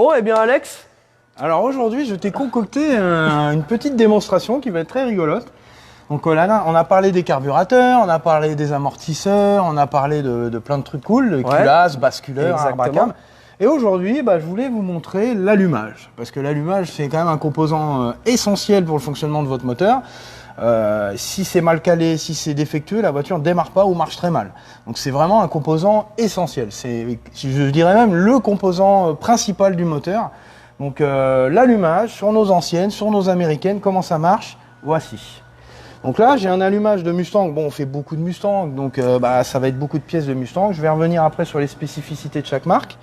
Bon, eh bien Alex. Alors aujourd'hui, je t'ai concocté une petite démonstration qui va être très rigolote. Donc là, on a parlé des carburateurs, on a parlé des amortisseurs, on a parlé de plein de trucs cool, de culasse, basculeur, arbre à cam. Et aujourd'hui, je voulais vous montrer l'allumage. Parce que l'allumage, c'est quand même un composant essentiel pour le fonctionnement de votre moteur. Si c'est mal calé, si c'est défectueux, la voiture ne démarre pas ou marche très mal. Donc c'est vraiment un composant essentiel. C'est, je dirais même, le composant principal du moteur. Donc l'allumage sur nos anciennes, sur nos américaines, comment ça marche? Voici. Donc là, j'ai un allumage de Mustang. Bon, on fait beaucoup de Mustang, donc ça va être beaucoup de pièces de Mustang. Je vais revenir après sur les spécificités de chaque marque.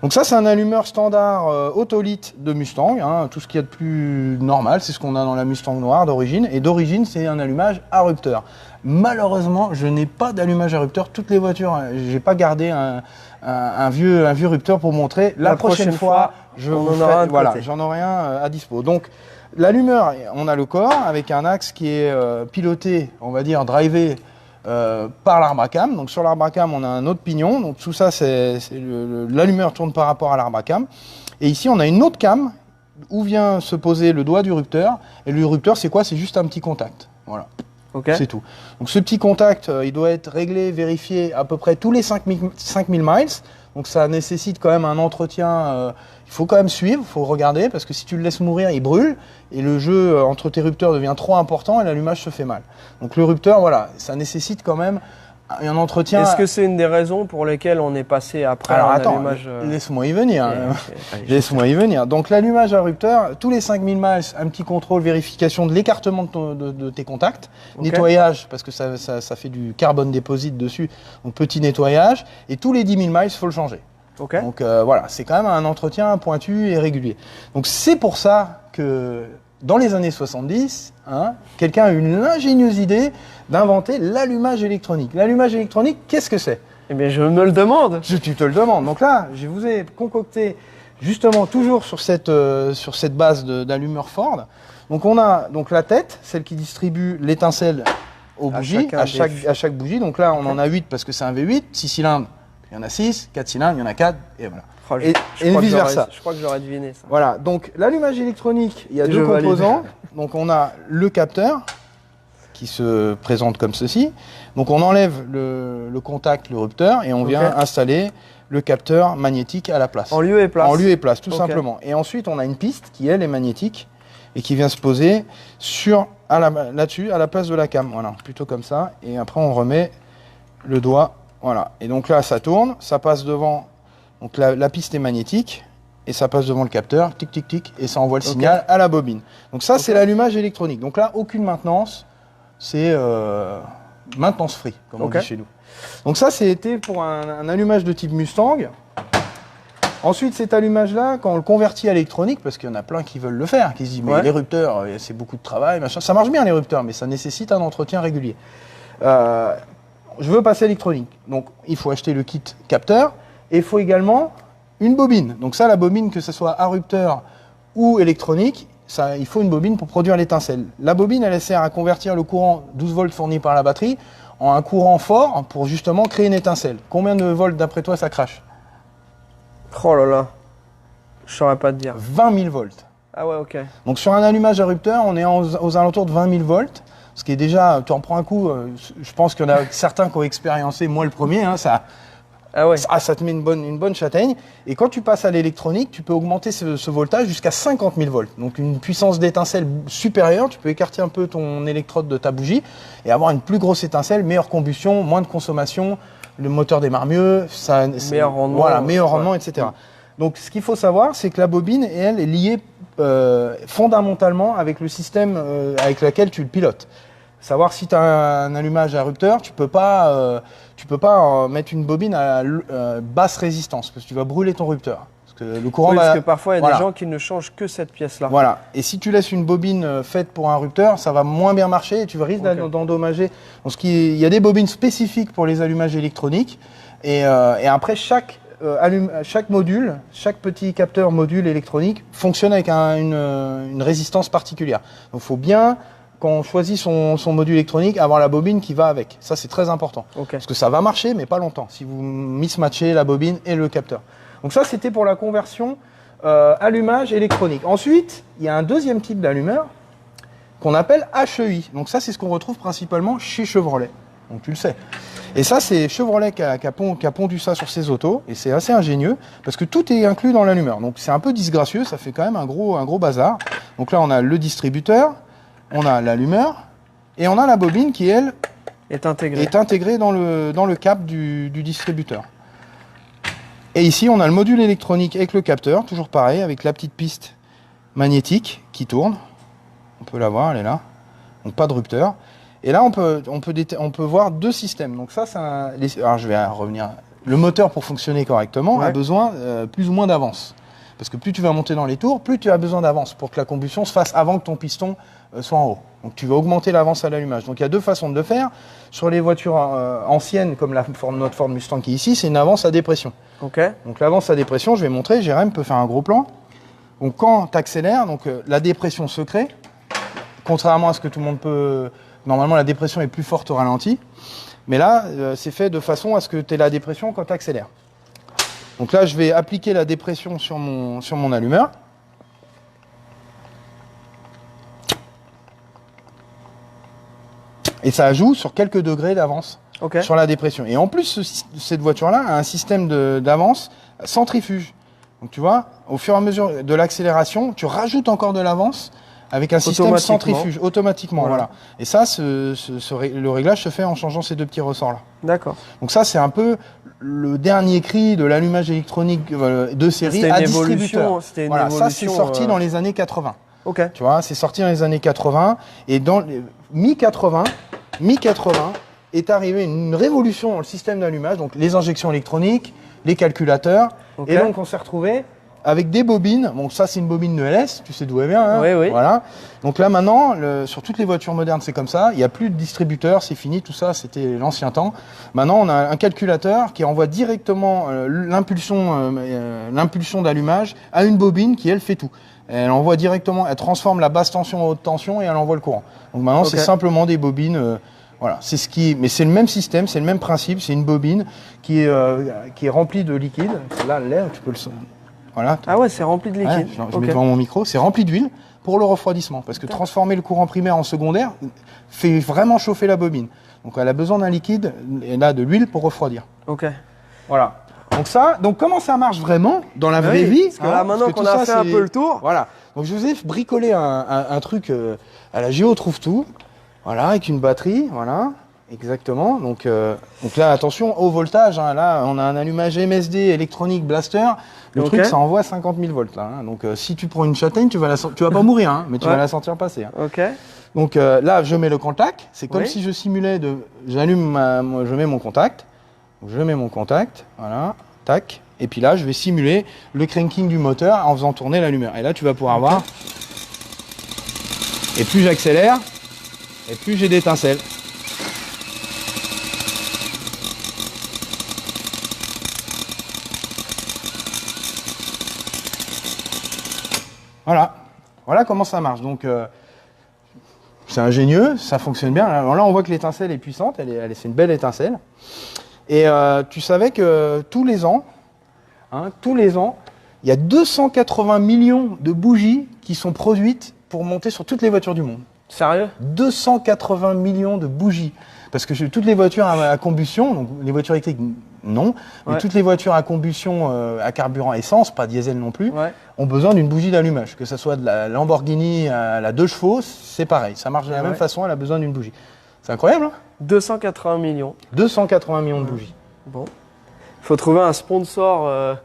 Donc ça, c'est un allumeur standard Autolite de Mustang, hein, tout ce qu'il y a de plus normal, c'est ce qu'on a dans la Mustang noire d'origine. Et d'origine, c'est un allumage à rupteur. Malheureusement, je n'ai pas d'allumage à rupteur. Toutes les voitures, j'ai pas gardé un vieux rupteur pour montrer. La prochaine fois, j'en aurai un à dispo. Donc l'allumeur, on a le corps avec un axe qui est piloté, on va dire drivé par l'arbre à cam. Donc sur l'arbre à cam, on a un autre pignon. Donc tout ça, l'allumeur tourne par rapport à l'arbre à cam. Et ici, on a une autre cam où vient se poser le doigt du rupteur. Et le rupteur, c'est quoi? C'est juste un petit contact. Voilà. Okay. C'est tout. Donc ce petit contact, il doit être réglé, vérifié à peu près tous les 5000 miles. Donc ça nécessite quand même un entretien. Il faut quand même suivre, il faut regarder, parce que si tu le laisses mourir, il brûle. Et le jeu entre tes rupteurs devient trop important et l'allumage se fait mal. Donc le rupteur, voilà, ça nécessite quand même un entretien. Est-ce que c'est une des raisons pour lesquelles on est passé après allumage laisse-moi y venir. Laisse-moi y venir. Donc l'allumage à rupteur, tous les 5000 miles, un petit contrôle, vérification de l'écartement de tes contacts, nettoyage, parce que ça fait du carbone déposite dessus, donc petit nettoyage, et tous les 10 000 miles, il faut le changer. Okay. Donc voilà, c'est quand même un entretien pointu et régulier. Donc c'est pour ça que dans les années 70, quelqu'un a eu l'ingénieuse idée d'inventer l'allumage électronique. L'allumage électronique, qu'est-ce que c'est? Eh bien, je me le demande. Tu te le demandes. Donc là, je vous ai concocté justement toujours sur cette base d'allumeur Ford. Donc on a donc la tête, celle qui distribue l'étincelle aux bougies, à chaque bougie. Donc là, on en a 8 parce que c'est un V8, 6 cylindres. Il y en a 6, 4 cylindres, il y en a 4, et voilà. Et vice versa. Je crois que j'aurais deviné ça. Voilà, donc l'allumage électronique, il y a deux composants. Donc on a le capteur, qui se présente comme ceci. Donc on enlève le contact, le rupteur, et on vient installer le capteur magnétique à la place. En lieu et place. En lieu et place, tout simplement. Et ensuite, on a une piste qui, elle, est magnétique, et qui vient se poser là-dessus, à la place de la cam. Voilà, plutôt comme ça. Et après, on remet le doigt. Voilà, et donc là ça tourne, ça passe devant, donc la piste est magnétique, et ça passe devant le capteur, tic tic tic, et ça envoie le signal à la bobine. Donc ça c'est l'allumage électronique, donc là aucune maintenance, c'est maintenance free, comme on dit chez nous. Donc ça c'était pour un allumage de type Mustang. Ensuite cet allumage là, quand on le convertit à l'électronique, parce qu'il y en a plein qui veulent le faire, qui se disent mais les rupteurs, c'est beaucoup de travail, machin. Ça marche bien les rupteurs, mais ça nécessite un entretien régulier. Je veux passer électronique, donc il faut acheter le kit capteur et il faut également une bobine. Donc ça, la bobine, que ce soit à rupteur ou électronique, il faut une bobine pour produire l'étincelle. La bobine, elle sert à convertir le courant 12 volts fourni par la batterie en un courant fort pour justement créer une étincelle. Combien de volts d'après toi ça crache? Oh là là, je saurais pas te dire. 20 000 volts. Ah ouais, ok. Donc sur un allumage à rupteur, on est aux alentours de 20 000 volts. Ce qui est déjà, tu en prends un coup, je pense qu'il y en a certains qui ont expériencé, moi le premier, ça te met une bonne châtaigne. Et quand tu passes à l'électronique, tu peux augmenter ce voltage jusqu'à 50 000 volts. Donc une puissance d'étincelle supérieure, tu peux écarter un peu ton électrode de ta bougie et avoir une plus grosse étincelle, meilleure combustion, moins de consommation, le moteur démarre mieux, meilleur rendement, meilleur rendement, etc. Donc ce qu'il faut savoir, c'est que la bobine, elle, est liée fondamentalement avec le système avec lequel tu le pilotes. Savoir si tu as un allumage à rupteur, tu peux pas mettre une bobine à basse résistance parce que tu vas brûler ton rupteur. Parce que le courant parce que parfois il y a des gens qui ne changent que cette pièce-là. Voilà. Et si tu laisses une bobine faite pour un rupteur, ça va moins bien marcher et tu risques d'endommager. Donc il y a des bobines spécifiques pour les allumages électroniques et après chaque module, chaque petit capteur module électronique fonctionne avec une résistance particulière. Donc il faut bien, quand on choisit son module électronique, avoir la bobine qui va avec. Ça, c'est très important. Parce que ça va marcher, mais pas longtemps, si vous mismatchez la bobine et le capteur. Donc ça, c'était pour la conversion allumage électronique. Ensuite, il y a un deuxième type d'allumeur qu'on appelle HEI. Donc ça, c'est ce qu'on retrouve principalement chez Chevrolet. Donc tu le sais. Et ça, c'est Chevrolet qui a pondu ça sur ses autos. Et c'est assez ingénieux parce que tout est inclus dans l'allumeur. Donc c'est un peu disgracieux, ça fait quand même un gros bazar. Donc là, on a le distributeur, on a l'allumeur et on a la bobine qui, elle, est intégrée dans le câble du distributeur. Et ici, on a le module électronique avec le capteur, toujours pareil, avec la petite piste magnétique qui tourne. On peut la voir, elle est là. Donc pas de rupteur. Et là, on peut voir deux systèmes. Donc ça, alors je vais revenir. Le moteur, pour fonctionner correctement, a besoin plus ou moins d'avance. Parce que plus tu vas monter dans les tours, plus tu as besoin d'avance pour que la combustion se fasse avant que ton piston soit en haut. Donc tu vas augmenter l'avance à l'allumage. Donc il y a deux façons de le faire. Sur les voitures anciennes, comme notre Ford Mustang qui est ici, c'est une avance à dépression. Okay. Donc l'avance à dépression, je vais montrer, Jérém peut faire un gros plan. Donc quand tu accélères, la dépression se crée. Contrairement à ce que tout le monde peut... Normalement, la dépression est plus forte au ralenti. Mais là, c'est fait de façon à ce que tu aies la dépression quand tu accélères. Donc là, je vais appliquer la dépression sur mon allumeur. Et ça joue sur quelques degrés d'avance sur la dépression. Et en plus, cette voiture-là a un système d'avance centrifuge. Donc tu vois, au fur et à mesure de l'accélération, tu rajoutes encore de l'avance avec un système centrifuge, automatiquement. Voilà. Et ça, le réglage se fait en changeant ces deux petits ressorts-là. D'accord. Donc ça, c'est un peu le dernier cri de l'allumage électronique de série à distributeur. Voilà, ça, c'est sorti dans les années 80. Ok. Tu vois, c'est sorti dans les années 80. Et dans mi-80 est arrivée une révolution dans le système d'allumage. Donc les injections électroniques, les calculateurs. Et donc, on s'est retrouvé avec des bobines. Bon, ça, c'est une bobine de LS, tu sais d'où elle vient. Hein, oui. Voilà. Donc là, maintenant, sur toutes les voitures modernes, c'est comme ça. Il n'y a plus de distributeur, c'est fini. Tout ça, c'était l'ancien temps. Maintenant, on a un calculateur qui envoie directement l'impulsion d'allumage à une bobine qui, elle, fait tout. Elle envoie directement, elle transforme la basse tension en haute tension et elle envoie le courant. Donc maintenant, c'est simplement des bobines. Voilà, mais c'est le même système, c'est le même principe. C'est une bobine qui est remplie de liquide. Là, l'air, tu peux le... Voilà. Ah ouais, c'est rempli de liquide. Je mets devant mon micro. C'est rempli d'huile pour le refroidissement. Parce que transformer le courant primaire en secondaire fait vraiment chauffer la bobine. Donc elle a besoin d'un liquide et là de l'huile pour refroidir. Ok. Voilà. Donc comment ça marche vraiment dans la vraie vie? Parce que là, maintenant qu'on a fait un peu le tour. Voilà. Donc je vous ai bricolé un truc à la Géo trouve tout. Voilà, avec une batterie. Voilà. Exactement. Donc là, attention au voltage. Hein. Là, on a un allumage MSD électronique blaster. Le truc, ça envoie 50 000 volts. Là, hein. Donc si tu prends une châtaigne, tu vas pas mourir, hein, mais tu vas la sentir passer. Hein. Ok. Donc là, je mets le contact. C'est comme si je simulais je mets mon contact. Donc, je mets mon contact. Voilà. Tac. Et puis là, je vais simuler le cranking du moteur en faisant tourner l'allumeur. Et là, tu vas pouvoir voir. Et plus j'accélère, et plus j'ai d'étincelles. Voilà comment ça marche. Donc, c'est ingénieux, ça fonctionne bien. Alors là, on voit que l'étincelle est puissante, c'est une belle étincelle. Et tu savais que tous les ans, il y a 280 millions de bougies qui sont produites pour monter sur toutes les voitures du monde. Sérieux? 280 millions de bougies. Parce que toutes les voitures à combustion, donc les voitures électriques, non, mais toutes les voitures à combustion à carburant essence, pas diesel non plus, ont besoin d'une bougie d'allumage. Que ce soit de la Lamborghini à la 2 chevaux, c'est pareil. Ça marche de la même façon, elle a besoin d'une bougie. C'est incroyable, hein? 280 millions. 280 millions de bougies. Bon. Il faut trouver un sponsor.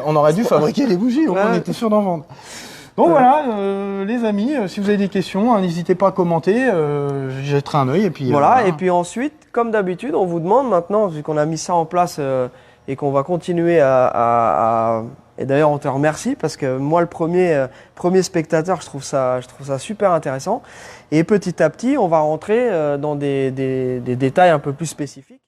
On aurait dû fabriquer les bougies, on était sûr d'en vendre. Donc voilà, les amis, si vous avez des questions, n'hésitez pas à commenter, j'y jetterai un œil. Et puis, voilà, et puis ensuite, comme d'habitude, on vous demande maintenant, vu qu'on a mis ça en place et qu'on va continuer et d'ailleurs, on te remercie parce que moi, le premier spectateur, je trouve ça super intéressant. Et petit à petit, on va rentrer dans des détails un peu plus spécifiques.